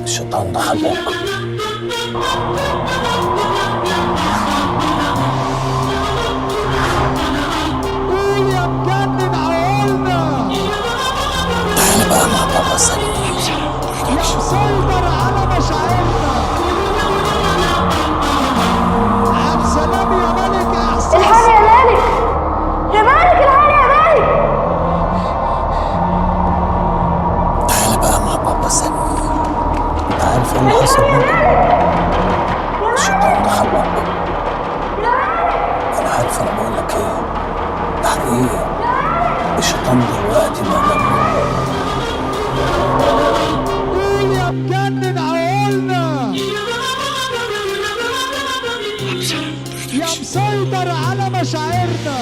الشيطان ده حبك. قول يا مجنن عقولنا. تعال بقى مع بابا سليم يا مسيطر على مشاعرنا. عبد السلام يا ملك احساس. الحق يا مالك، يا مالك الحق يا مالك. تعال بقى مع بابا سليم. انت عارف ايه اللي حصل منك؟ الشيطان ده حبك. انا عارف انا بقول لك ايه، ده حقيقي. الشيطان دلوقتي بقى قول يا مجنن عقولنا. يا مسيطر على مشاعرنا.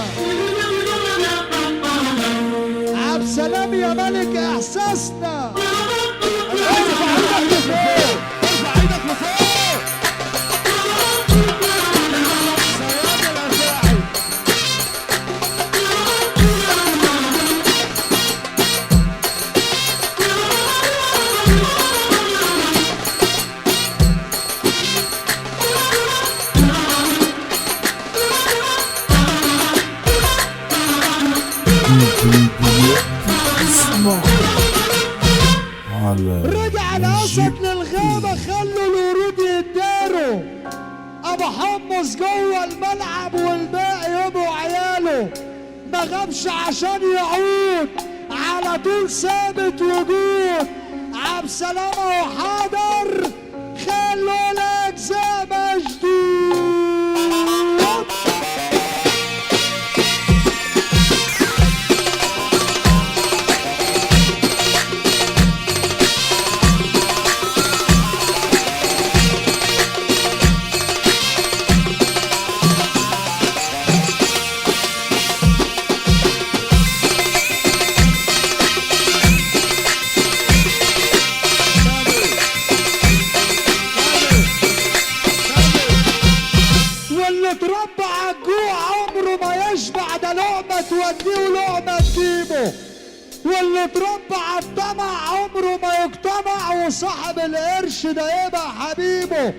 عبد السلام يا ملك احساسنا. ارفع ايدك لفوق، ارفع ايدك لفوق. سلام الافاعي. رجع الاسد للغابه، خلوا الورود يداروا. ابو حمص جوه الملعب والباقي يبقوا عياله. ما غابش عشان يعود، على طول ثابت وجود. عبد سلامه وحاضر، خلوا الاجزاء مشدود. واللي اتربى على الجوع عمره ما يشبع، ده لقمه توديه ولقمه تجيبه. واللي اتربى على الطمع عمره ما يقتنع، وصاحب القرش ده يبقى حبيبه.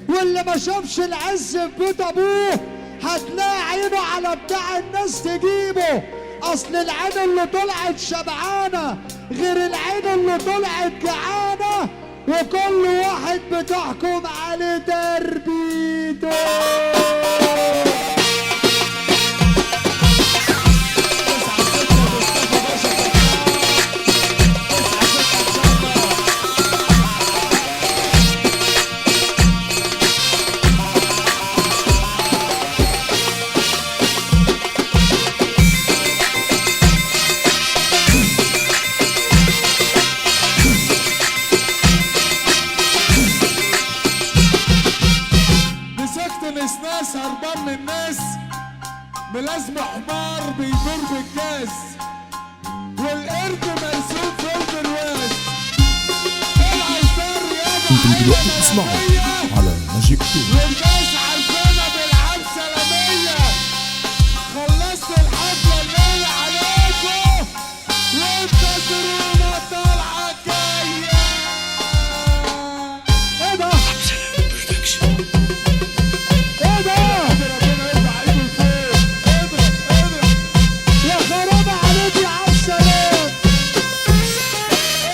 واللي ما شافش العز في بيت ابوه هتلاقي عينه على بتاع الناس تجيبه. اصل العين اللي طلعت شبعانه غير العين اللي طلعت جعانه، وكل واحد بتحكم عليه تربيته. مسكت ناس هربان من الناس، ملازم حمار بيدور بالجاز، والقرد مرسوم في البرواز. طلع الدار يابا انتم دلوقتي بتسمعوا على ماجيك 2. والناس عارفانا بالعاب سلامية. خلصت الحفلة الليلة عليكم، وانتصرونا طالعة جاية. ايه ده؟ ايه ده؟ يا خرابة عليك يا عبد السلام.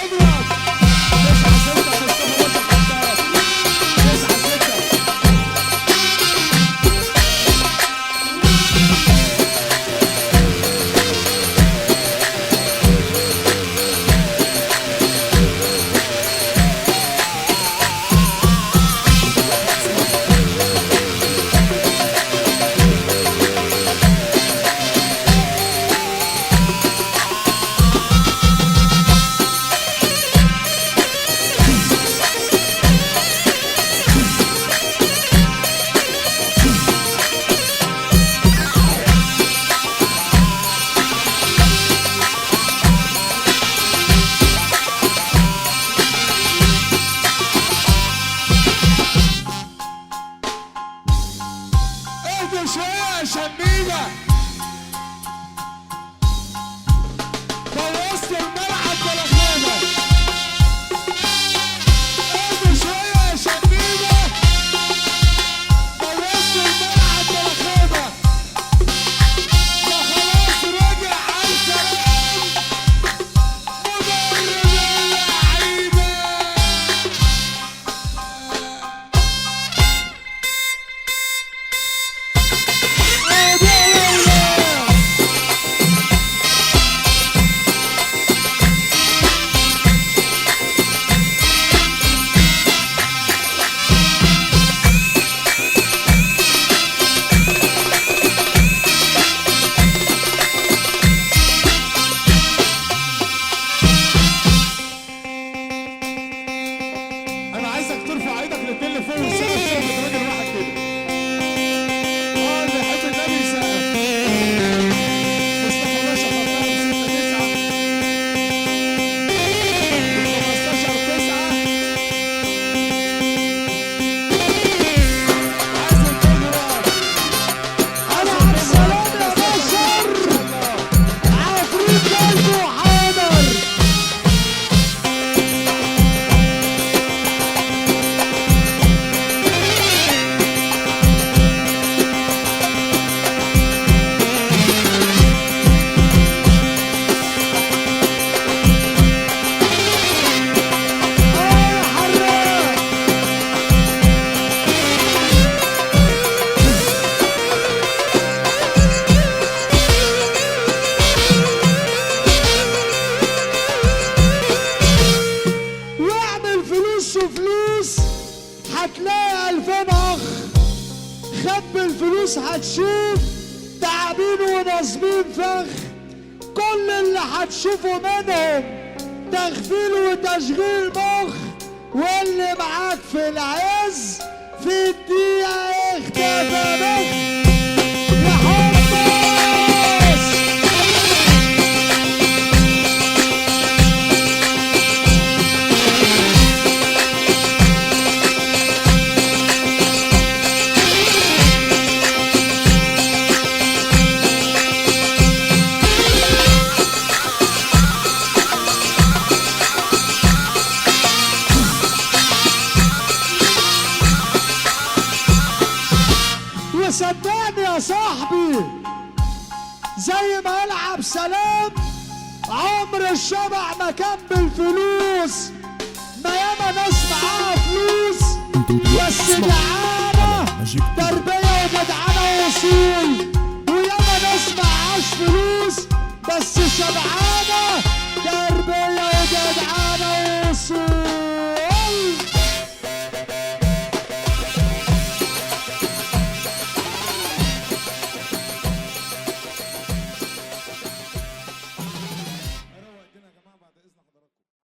اضرب 9-6 مصطفى باشا خطاب. 9-6 ترفع ايدك الاتنين لفوق وتسقف سقف راجل واحد كده. اللي يحب النبي يسقف. مصطفى باشا خطها ب 6-9 15-9. عايز الكاميرا. انا عبد السلام يا بشر. عفريت قلبه حاضر. واعمل فلوس وفلوس هتلاقي 2000 اخ. خبي الفلوس هتشوف تعابين ونصبين فخ. كل اللي هتشوفه منهم تغفيل وتشغيل مخ. واللي معاك في العز في الدقيقة اختفى بخ. يا حمص وصدقني يا صاحبي زي ما العب سلام عمر الشبع ما كان بالفلوس.